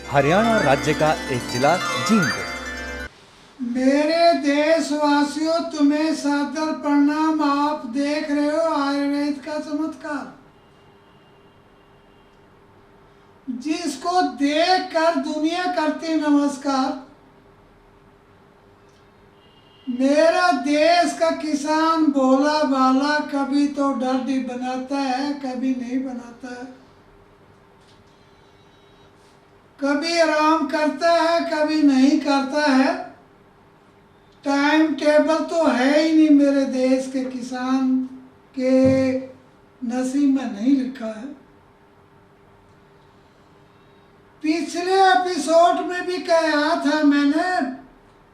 हरियाणा राज्य का एक जिला जींद। मेरे देशवासियों, तुम्हें सादर प्रणाम। आप देख रहे हो आयुर्वेद का चमत्कार, जिसको देखकर दुनिया करती नमस्कार। मेरा देश का किसान भोला भाला कभी तो डंडी बनाता है, कभी नहीं बनाता है, कभी आराम करता है, कभी नहीं करता है। टाइम टेबल तो है ही नहीं, मेरे देश के किसान के नसीब में नहीं लिखा है। पिछले एपिसोड में भी कहा था मैंने,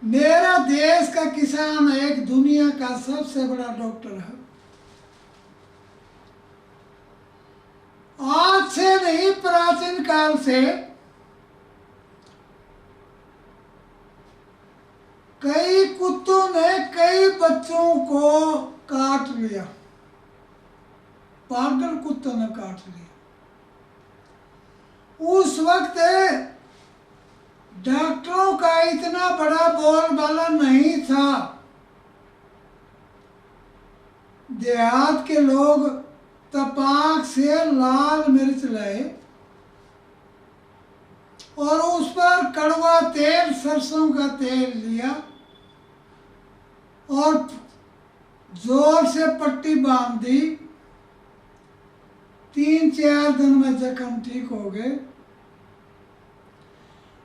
मेरा देश का किसान एक दुनिया का सबसे बड़ा डॉक्टर है। आज से नहीं, प्राचीन काल से कई कुत्तों ने कई बच्चों को काट लिया, पागल कुत्तों ने काट लिया। उस वक्त डॉक्टरों का इतना बड़ा बोलबाला नहीं था। देहात के लोग तपाक से लाल मिर्च लाए और उस पर कड़वा तेल, सरसों का तेल लिया और जोर से पट्टी बांध दी। 3-4 दिन में जख्म ठीक हो गए।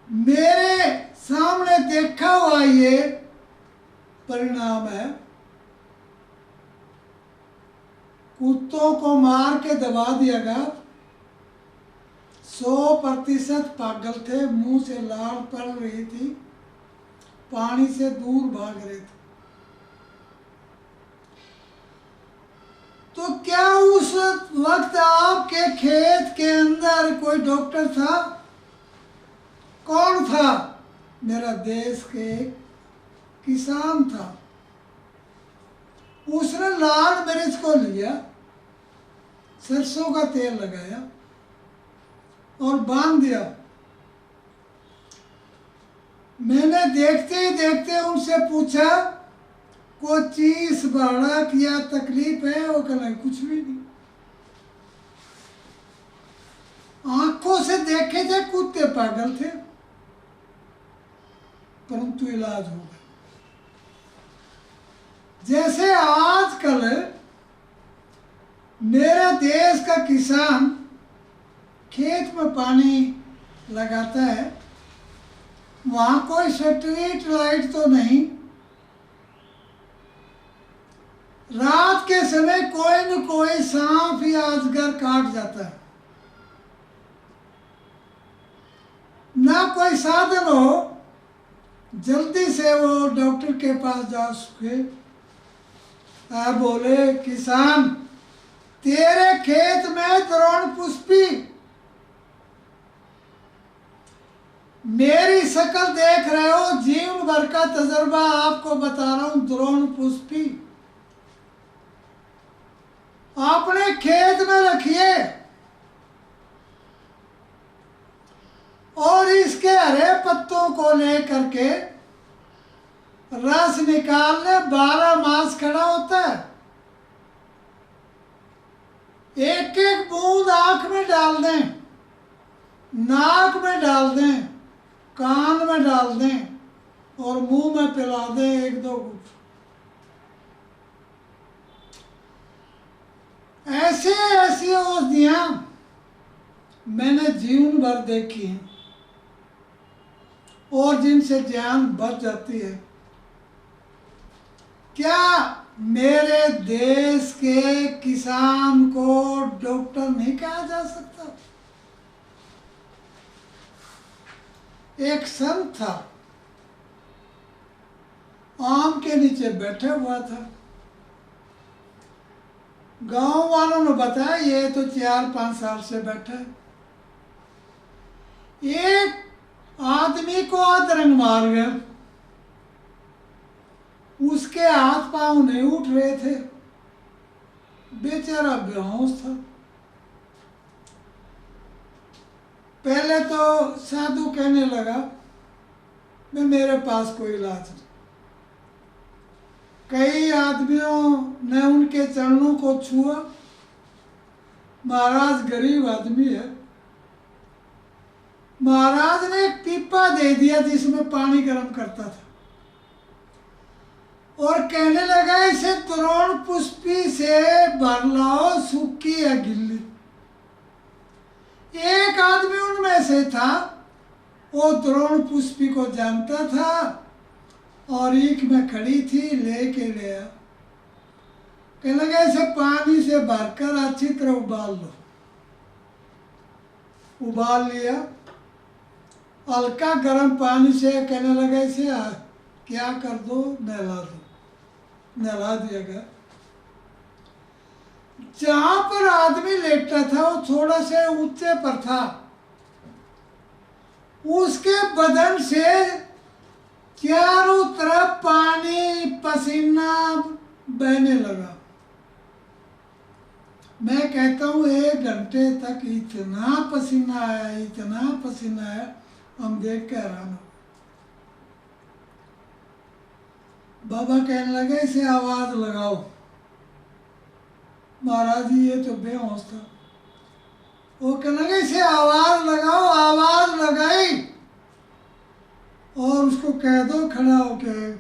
मेरे सामने देखा हुआ ये परिणाम है। कुत्तों को मार के दबा दिया गया। 100% पागल थे, मुंह से लाल पड़ रही थी, पानी से दूर भाग रहे थे। तो क्या उस वक्त आपके खेत के अंदर कोई डॉक्टर था? कौन था? मेरा देश के किसान था। उसने लाल मिर्च को लिया, सरसों का तेल लगाया और बांध दिया। मैंने देखते ही देखते उनसे पूछा, कोई चीज भड़क या तकलीफ है? वो कहना कुछ भी नहीं। आंखों से देखे थे कुत्ते पागल थे, परंतु इलाज हो गया। जैसे आजकल मेरा देश का किसान खेत में पानी लगाता है, वहां कोई स्ट्रीट लाइट तो नहीं। रात के समय कोई न कोई सांप या अजगर काट जाता है। ना कोई साधन हो जल्दी से वो डॉक्टर के पास जा सके। बोले, किसान तेरे खेत में द्रोण पुष्पी, मेरी शक्ल देख रहे हो, जीवन भर का तजर्बा आपको बता रहा हूं। द्रोण पुष्पी अपने खेत में रखिए और इसके हरे पत्तों को लेकर के रस निकालने 12 मास खड़ा होता है। एक एक बूंद आंख में डाल दें, नाक में डाल दें, कान में डाल दें और मुंह में पिला दें 1-2 घूंट। ऐसे ऐसी औषधियां मैंने जीवन भर देखी हैं और जिनसे जान बच जाती है। क्या मेरे देश के किसान को डॉक्टर नहीं कहा जा सकता? एक संत था, आम के नीचे बैठा हुआ था। गांव वालों ने बताया ये तो 4-5 साल से बैठा है। एक आदमी को अधरंग मार गया, उसके हाथ पांव नहीं उठ रहे थे, बेचारा बेहोश था। पहले तो साधु कहने लगा मैं मेरे पास कोई इलाज नहीं। कई आदमियों ने उनके चरणों को छुआ। महाराज गरीब आदमी है, महाराज ने एक पीपा दे दिया जिसमें पानी गर्म करता था और कहने लगा इसे द्रोण पुष्पी से भर लाओ, सूखी या गिल्ली। एक आदमी उनमें से था, वो द्रोण पुष्पी को जानता था और ईख में खड़ी थी, लेके गया। कहने लगा इसे पानी से भरकर अच्छी तरह उबाल लो। उबाल लिया, हल्का गर्म पानी से। कहने लगा इसे क्या कर दो, नहला दो। नहला दिया गया। जहां पर आदमी लेटा था वो थोड़ा से ऊंचे पर था। उसके बदन से चारों तरफ पानी पसीना बहने लगा। मैं कहता हूँ 1 घंटे तक इतना पसीना आया, इतना पसीना आया, हम देख के हैरान हो। बाबा कहने लगे इसे आवाज लगाओ। महाराज जी ये तो बेहोश था। वो कहने लगे इसे आवाज लगाओ। आवाज लगाई और उसको कह दो खड़ा होके।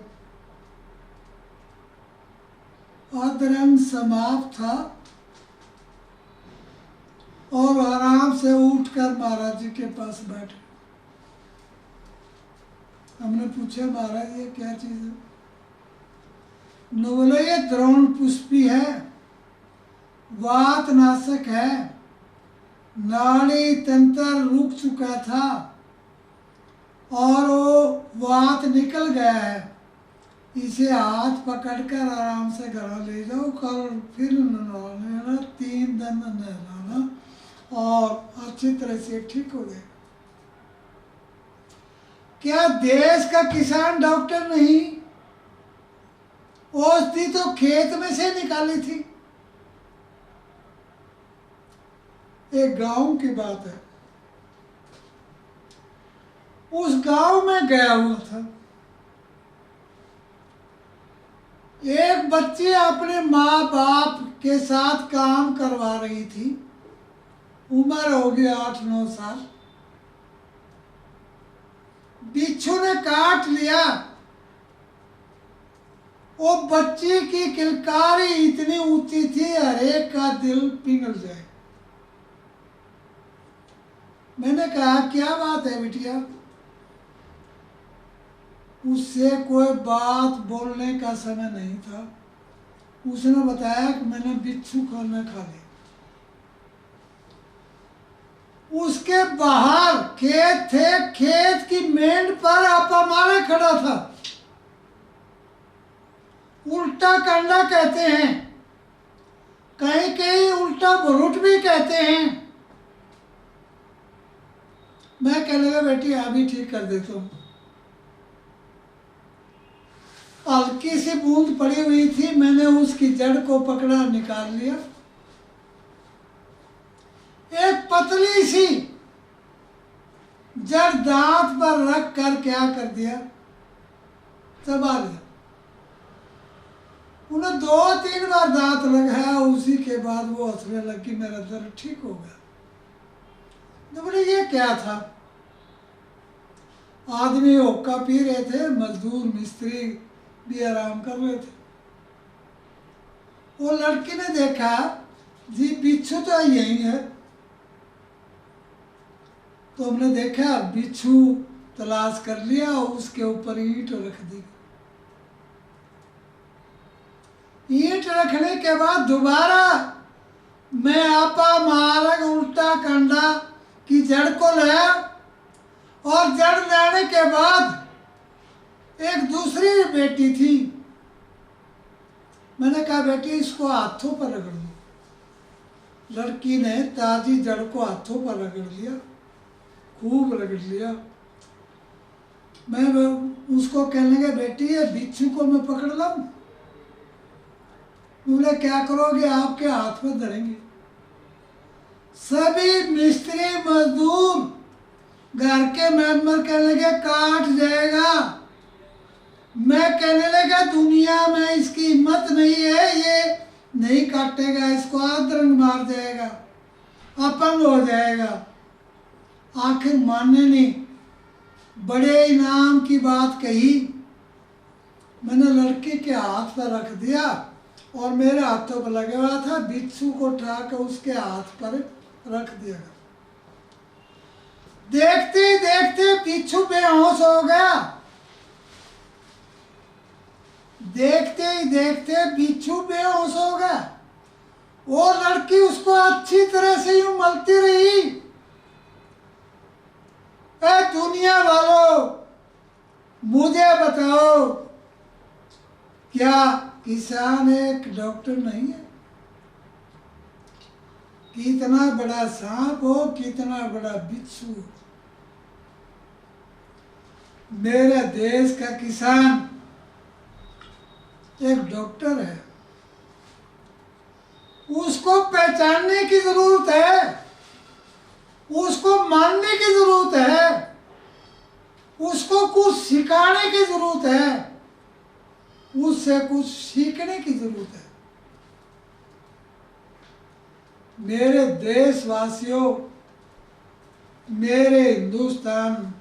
अधरंग समाप्त था और आराम से उठकर महाराज जी के पास बैठे। हमने पूछा महाराज ये क्या चीज है? बोले ये द्रोण पुष्पी है, वात नाशक है, नाड़ी तंत्र रुक चुका था और वो वात निकल गया है। इसे हाथ पकड़कर आराम से घर ले जाओ, कल फिर नहलाना, 3 दिन नहलाना और अच्छी तरह से ठीक हो जाएगा। क्या देश का किसान डॉक्टर नहीं? औषधि तो खेत में से निकाली थी। एक गांव की बात है। उस गांव में गया हुआ था। एक बच्ची अपने माँ बाप के साथ काम करवा रही थी। उम्र हो गई 8-9 साल। बिच्छू ने काट लिया। वो बच्ची की किलकारी इतनी ऊंची थी, हर एक का दिल पिघल जाए। मैंने कहा क्या बात है बिटिया? उससे कोई बात बोलने का समय नहीं था। उसने बताया कि मैंने बिच्छू खाना खा लिया। उसके बाहर खेत थे, खेत की मेंढ पर आपा मारे खड़ा था। उल्टा कंडा कहते हैं, कहीं कहीं उल्टा भुरुट भी कहते हैं। मैं कहने लगा बेटी अभी ठीक कर देता हूँ। हल्की सी बूंद पड़ी हुई थी, मैंने उसकी जड़ को पकड़ा, निकाल लिया। एक पतली सी जड़ दांत पर रख कर क्या कर दिया, चबा लिया। उन्हें 2-3 बार दांत लगाया, उसी के बाद वो हंसने लगी, मेरा दर्द ठीक हो गया। तो बोले ये क्या था? आदमी हुक्का पी रहे थे, मजदूर मिस्त्री भी आराम कर रहे थे। वो लड़की ने देखा जी बिच्छू तो यही है। तो हमने देखा बिच्छू तलाश कर लिया, उसके ऊपर ईंट रख दी। ईंट रखने के बाद दोबारा मैं आपा मारग उल्टा कंडा की जड़ को लाया और जड़ लाने के बाद एक दूसरी बेटी थी। मैंने कहा बेटी इसको हाथों पर रगड़ दो। लड़की ने ताजी जड़ को हाथों पर रगड़ लिया, खूब रगड़ लिया। मैं उसको कहने लगा बेटी ये बिच्छू को मैं पकड़ लाऊं? बोले क्या करोगे? आपके हाथ में धरेंगे। सभी मिस्त्री मजदूर घर के मेंबर कहने लगे काट जाएगा। मैं कहने लगा दुनिया में इसकी हिम्मत नहीं है, ये नहीं काटेगा, इसको आदरंग मार जाएगा, अपंग हो जाएगा। आखिर माने नहीं, बड़े इनाम की बात कही। मैंने लड़के के हाथ पर रख दिया और मेरे हाथों पर लगा हुआ था, बिच्छू को उठा कर उसके हाथ पर रख दिया। देखते ही देखते बिच्छू बेहोश हो गया। देखते ही देखते बिच्छू बेहोश हो गया। वो लड़की उसको अच्छी तरह से यूं मलती रही। ए दुनिया वालों, मुझे बताओ, क्या किसान एक डॉक्टर नहीं है? कितना बड़ा सांप हो, कितना बड़ा बिच्छू हो, मेरे देश का किसान एक डॉक्टर है। उसको पहचानने की जरूरत है, उसको मानने की जरूरत है, उसको कुछ सिखाने की जरूरत है, उससे कुछ सीखने की जरूरत है। मेरे देशवासियों, मेरे हिंदुस्तान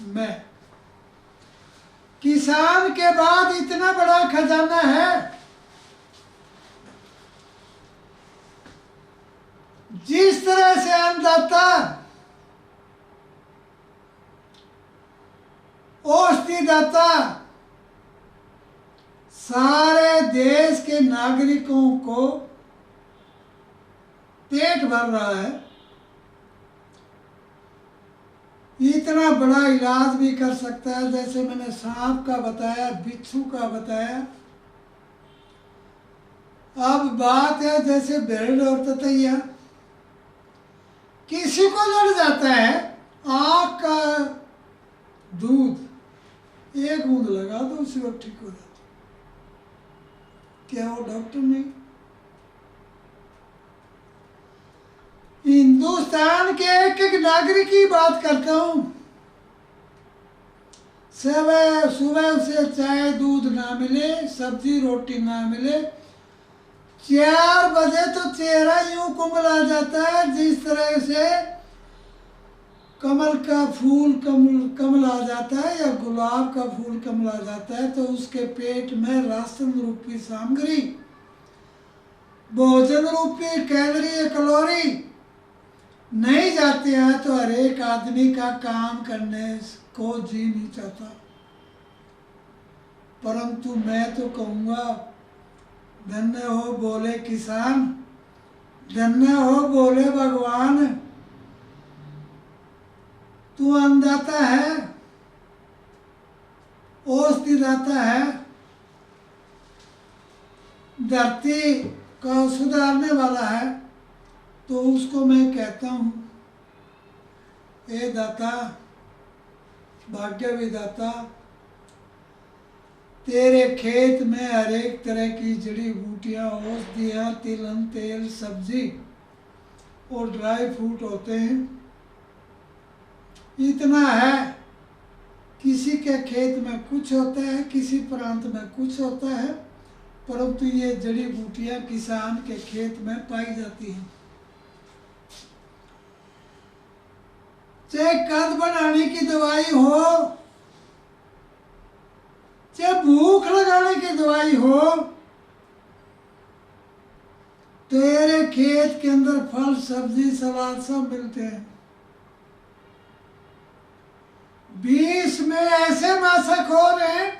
में किसान के बाद इतना बड़ा खजाना है। जिस तरह से अन्नदाता औषधिदाता सारे देश के नागरिकों को पेट भर रहा है, इतना बड़ा इलाज भी कर सकता है। जैसे मैंने सांप का बताया, बिच्छू का बताया। अब बात है जैसे भेड़ और ततैया, किसी को लड़ जाता है, आँख का दूध एक बूंद लगा दो उसी वक्त ठीक हो जाता। क्या वो डॉक्टर नहीं? हिंदुस्तान के एक एक नागरिक की बात करता हूं। सुबह उसे चाय दूध ना मिले, सब्जी रोटी ना मिले, 4 बजे तो चेहरा यूं कुमला जाता है जिस तरह से कमल का फूल कमला जाता है या गुलाब का फूल कमला जाता है। तो उसके पेट में राशन रूपी सामग्री, भोजन रूपी कैलोरी या कैलोरी नहीं जाते हैं तो हर एक आदमी का काम करने को जी नहीं चाहता। परंतु मैं तो कहूँगा, धन्य हो बोले किसान, धन्य हो बोले भगवान। तू अन्नदाता है, औषधिदाता है, धरती को सुधारने वाला है। तो उसको मैं कहता हूँ, ए दाता, भाग्य विधाता, तेरे खेत में हर एक तरह की जड़ी बूटियाँ, औषधियाँ, तिलहन तेल, सब्जी और ड्राई फ्रूट होते हैं। इतना है, किसी के खेत में कुछ होता है, किसी प्रांत में कुछ होता है, परंतु ये जड़ी बूटियाँ किसान के खेत में पाई जाती हैं। चाहे कद बढ़ाने की दवाई हो, चाहे भूख लगाने की दवाई हो, तेरे खेत के अंदर फल सब्जी सलाद सब मिलते हैं। 20 में ऐसे मासक हो रहे हैं।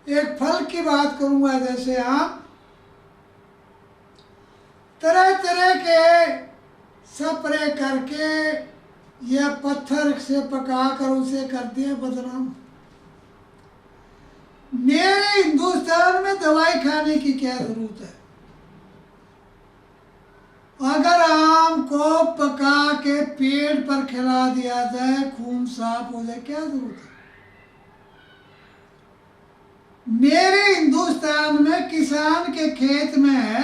एक फल की बात करूंगा, जैसे आम, तरह तरह के स्प्रे करके या पत्थर से पकाकर उसे कर दिया बदनाम। मेरे हिंदुस्तान में दवाई खाने की क्या जरूरत है? अगर आम को पका के पेड़ पर खिला दिया जाए, खून साफ हो जाए, क्या जरूरत है? मेरे हिंदुस्तान में किसान के खेत में है,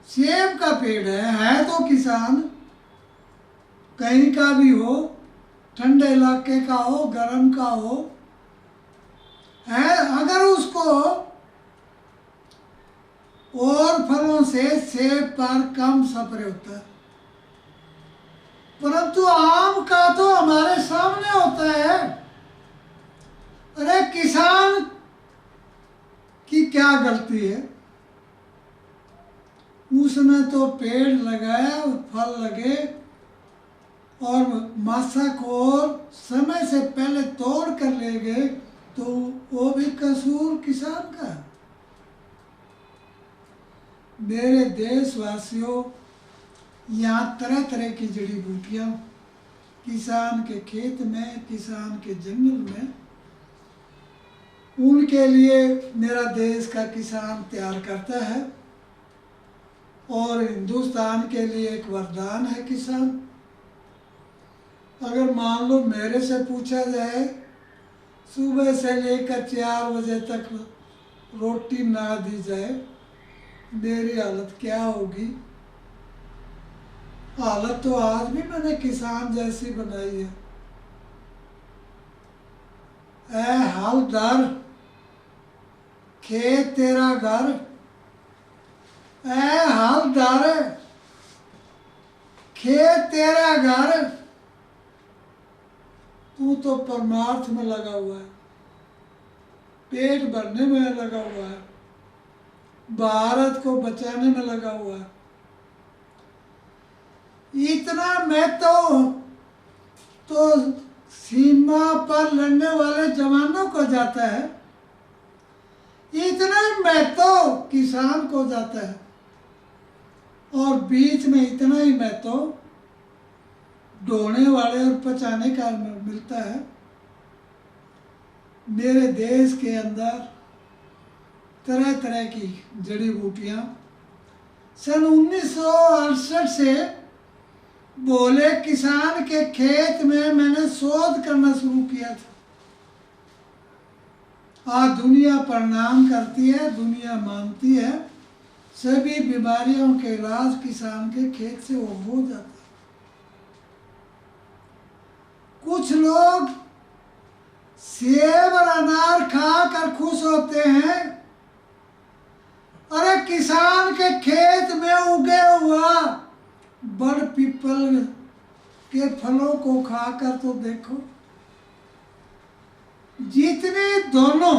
सेब का पेड़ है तो किसान कहीं का भी हो, ठंडे इलाके का हो, गर्म का हो, है, अगर उसको और फलों से सेब पर कम सब्र होता है, परंतु आम का तो हमारे सामने होता है। अरे किसान की क्या गलती है? उसने तो पेड़ लगाया और फल लगे और मासा को और समय से पहले तोड़ कर ले गए, तो वो भी कसूर किसान का है। मेरे देशवासियों, यहाँ तरह तरह की जड़ी बूटियाँ किसान के खेत में, किसान के जंगल में, उनके लिए मेरा देश का किसान तैयार करता है। और हिंदुस्तान के लिए एक वरदान है किसान। अगर मान लो मेरे से पूछा जाए, सुबह से लेकर 4 बजे तक रोटी ना दी जाए, मेरी हालत क्या होगी? हालत तो आज भी मैंने किसान जैसी बनाई है। ऐ हलदर, खेत तेरा घर, ऐ हलदर, खेत तेरा घर, तू तो परमार्थ में लगा हुआ है, पेट भरने में लगा हुआ है, भारत को बचाने में लगा हुआ है। इतना मैं तो सीमा पर लड़ने वाले जवानों को जाता है, इतना ही महत्व किसान को जाता है, और बीच में इतना ही महत्व ढोने वाले और पचाने का मिलता है। मेरे देश के अंदर तरह तरह की जड़ी बूटियाँ सन 1968 से बोले किसान के खेत में मैंने शोध करना शुरू किया था। आज दुनिया प्रणाम करती है, दुनिया मानती है, सभी बीमारियों के इलाज किसान के खेत से हो जाता है। कुछ लोग सेब और अनार खाकर खुश होते हैं। अरे किसान के खेत में उगे हुआ बड़ पीपल के फलों को खाकर तो देखो। जितने दोनों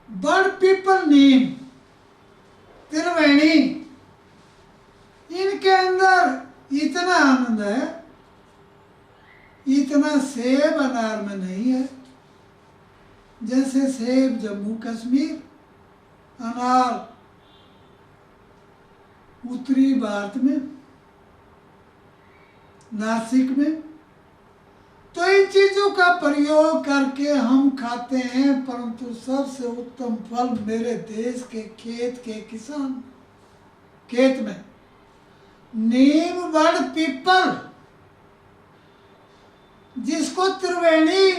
बड़ पीपल, नीम, त्रिवेणी, इनके अंदर इतना आनंद है, इतना सेब अनार में नहीं है। जैसे सेब जम्मू कश्मीर, अनार उत्तरी भारत में, नासिक में। तो इन चीजों का प्रयोग करके हम खाते हैं, परंतु सबसे उत्तम फल मेरे देश के खेत के किसान खेत में नीम, बड़ पीपल, जिसको त्रिवेणी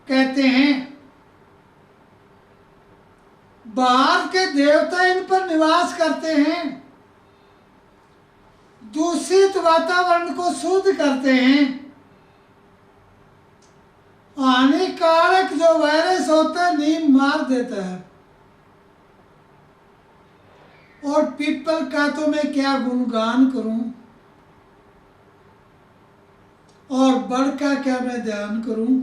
कहते हैं, बाहर के देवता इन पर निवास करते हैं, दूषित वातावरण को शुद्ध करते हैं, हानिकारक जो वायरस होता है नीम मार देता है। और पीपल का तो मैं क्या गुणगान करूं, और बड़ का क्या मैं ध्यान करूं।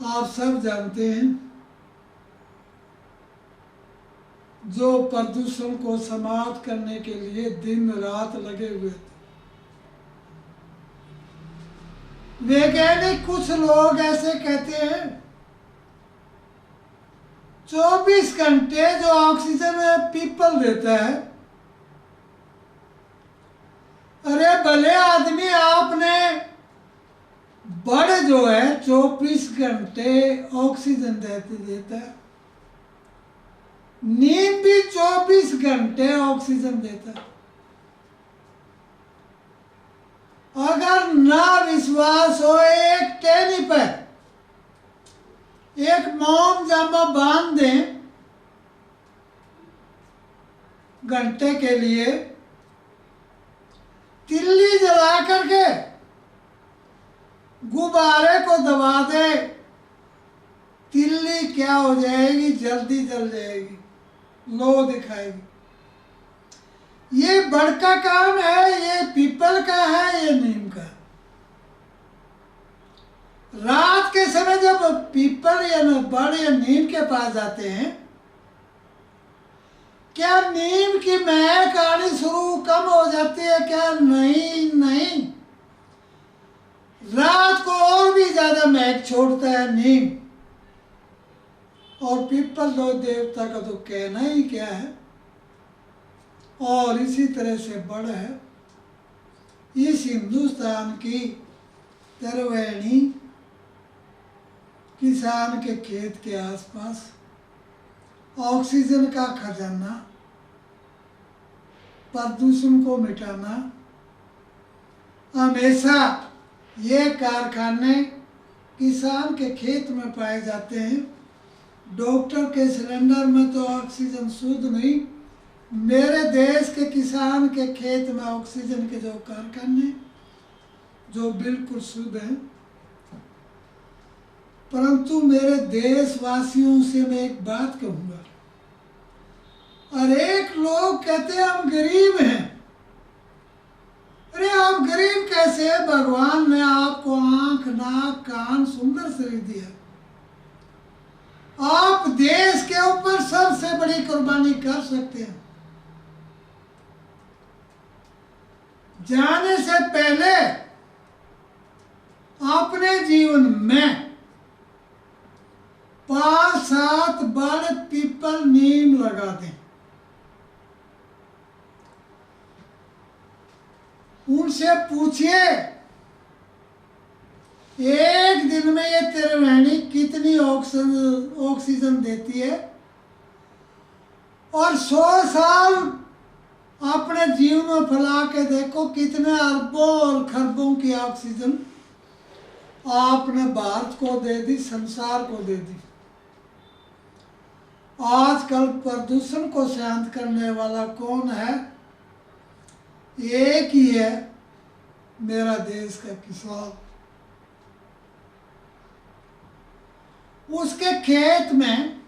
आप सब जानते हैं, जो प्रदूषण को समाप्त करने के लिए दिन रात लगे हुए थे। वैज्ञानिक कुछ लोग ऐसे कहते हैं 24 घंटे जो ऑक्सीजन पीपल देता है। अरे भले आदमी, आपने बड़ जो है 24 घंटे ऑक्सीजन देता है, नीम भी 24 घंटे ऑक्सीजन देता है। अगर ना विश्वास हो, एक टहनी पर एक मोम जामा बांध दें घंटे के लिए, तिल्ली जलाकर क्या हो जाएगी, जल्दी जल जाएगी, लो दिखाएगी। ये बड़ का काम है, ये पीपल का है, ये नीम का। रात के समय जब पीपल या बड़ या नीम के पास जाते हैं, क्या नीम की महक आनी शुरू कम हो जाती है क्या? नहीं नहीं, रात को और भी ज्यादा महक छोड़ता है नीम। और पीपल तो देवता का तो कहना ही क्या है। और इसी तरह से बड़ है। इस हिंदुस्तान की त्रिवेणी किसान के खेत के आसपास ऑक्सीजन का खजाना, प्रदूषण को मिटाना। हमेशा ये कारखाने किसान के खेत में पाए जाते हैं। डॉक्टर के सिलेंडर में तो ऑक्सीजन शुद्ध नहीं, मेरे देश के किसान के खेत में ऑक्सीजन के जो कारखाने जो बिल्कुल शुद्ध हैं। परंतु मेरे देशवासियों से मैं एक बात कहूंगा, अनेक लोग कहते हैं हम गरीब हैं। अरे आप गरीब कैसे? भगवान ने आपको आंख, नाक, कान, सुंदर शरीर दिया। आप देश के ऊपर सबसे बड़ी कुर्बानी कर सकते हैं। जाने से पहले अपने जीवन में 5-7 बड़ पीपल नीम लगा दें। उनसे पूछिए एक दिन में ये त्रिवेणी कितनी ऑक्सीजन देती है, और 100 साल अपने जीवन में फैला के देखो कितने अरबों और खरबों की ऑक्सीजन आपने भारत को दे दी, संसार को दे दी। आजकल प्रदूषण को शांत करने वाला कौन है? एक ही है, मेरा देश का किसान। उसके खेत में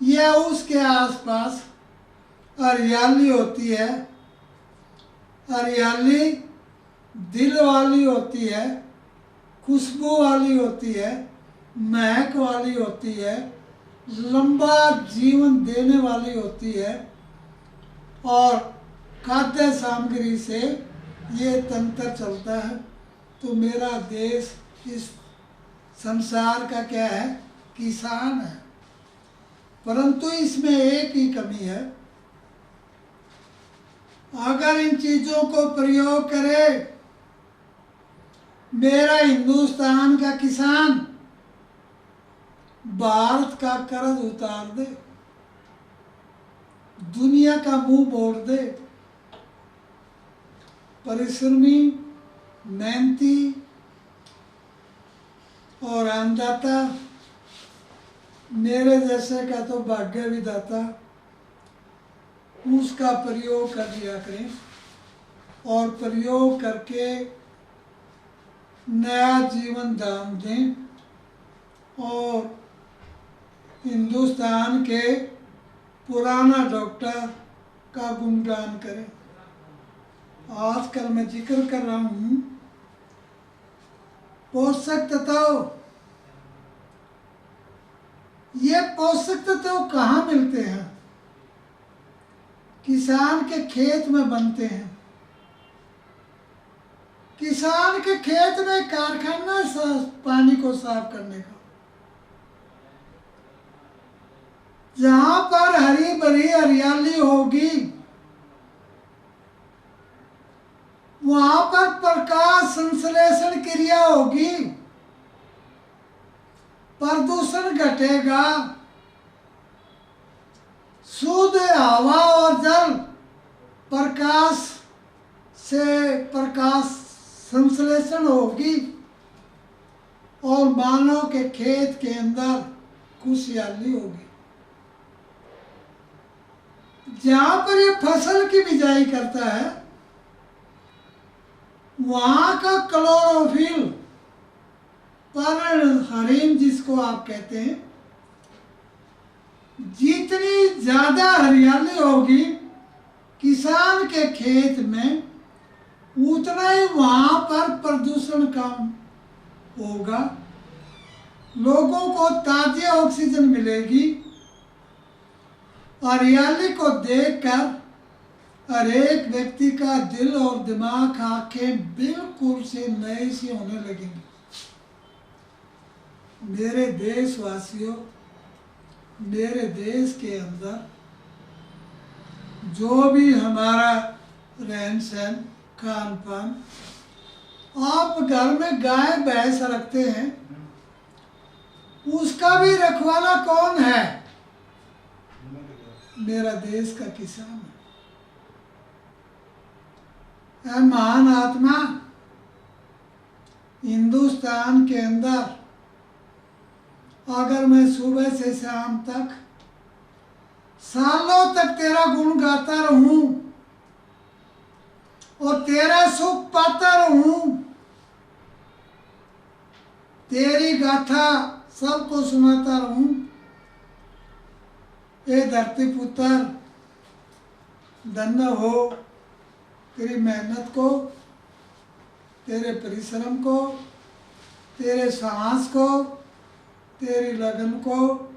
या उसके आसपास हरियाली होती है। हरियाली दिल वाली होती है, खुशबू वाली होती है, महक वाली होती है, लंबा जीवन देने वाली होती है। और खाद्य सामग्री से ये तंत्र चलता है। तो मेरा देश इस संसार का क्या है? किसान है। परंतु इसमें एक ही कमी है, अगर इन चीजों को प्रयोग करे मेरा हिंदुस्तान का किसान, भारत का कर्ज उतार दे, दुनिया का मुंह मोड़ दे। परिश्रमी, मेहनती और अन्नदाता मेरे जैसे का तो भाग्य विधाता, उसका प्रयोग कर लिया करें और प्रयोग करके नया जीवन दान दें और हिंदुस्तान के पुराना डॉक्टर का गुणगान करें। आजकल मैं जिक्र कर रहा हूँ पोषक तत्व। ये पोषक तत्व कहाँ मिलते हैं? किसान के खेत में बनते हैं। किसान के खेत में कारखाना पानी को साफ करने का, जहां पर हरी भरी हरियाली होगी वहां पर प्रकाश संश्लेषण क्रिया होगी, प्रदूषण घटेगा, शुद्ध हवा और जल प्रकाश से प्रकाश संश्लेषण होगी और मानव के खेत के अंदर खुशहाली होगी। जहां पर ये फसल की बिजाई करता है वहां का क्लोरोफिल, पर्णहरित जिसको आप कहते हैं, जितनी ज्यादा हरियाली होगी किसान के खेत में, उतना ही वहां पर प्रदूषण कम होगा, लोगों को ताजी ऑक्सीजन मिलेगी। हरियाली को देखकर हर एक व्यक्ति का दिल और दिमाग, आंखें बिल्कुल से नए से होने लगेंगी। मेरे देशवासियों, मेरे देश के अंदर जो भी हमारा रहन सहन, खान पान, आप घर में गाय भैंस रखते हैं, उसका भी रखवाला कौन है? मेरा देश का किसान है। महान आत्मा हिंदुस्तान के अंदर अगर मैं सुबह से शाम तक सालों तक तेरा गुण गाता रहूं और तेरा सुख पाता रहूं, तेरी गाथा सबको सुनाता रहूं, ए धरती पुत्र धन्य हो तेरी मेहनत को, तेरे परिश्रम को, तेरे साहस को, तेरी लगन को,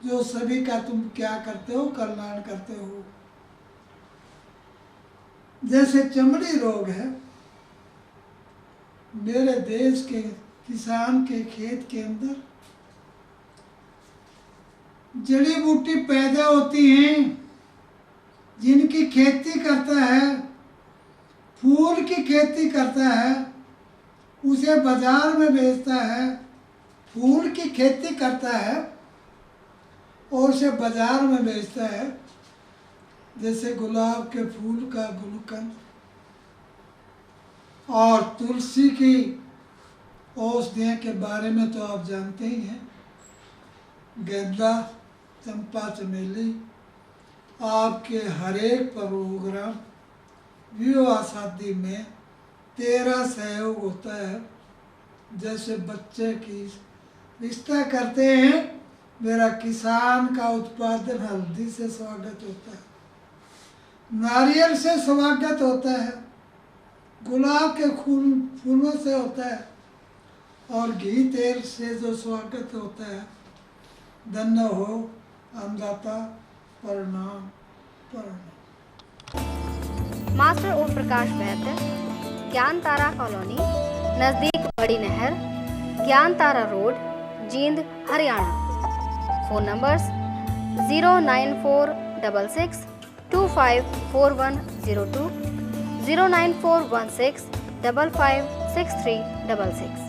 जो सभी का तुम क्या करते हो, कल्याण करते हो। जैसे चमड़ी रोग है, मेरे देश के किसान के खेत के अंदर जड़ी बूटी पैदा होती हैं, जिनकी खेती करता है, फूल की खेती करता है, उसे बाजार में बेचता है, फूल की खेती करता है और उसे बाजार में बेचता है। जैसे गुलाब के फूल का गुलकंद और तुलसी की औषधियों के बारे में तो आप जानते ही हैं। गेंदा, चंपा, चमेली, आपके हर एक प्रोग्राम, विवाह शादी में तेरा सहयोग होता है। जैसे बच्चे की रिश्ता करते हैं, मेरा किसान का उत्पादन हल्दी से स्वागत होता है, नारियल से स्वागत होता है, गुलाब के फूलों से होता है और घी तेल से जो स्वागत होता है। धन्य हो अन्नदाता, प्रणाम प्रणाम। मास्टर ओम प्रकाश वैद्य, ज्ञान तारा कॉलोनी, नज़दीक बड़ी नहर, Gyan Tara road, Jind, Haryana. Phone numbers 09466 254102, 09416 556366।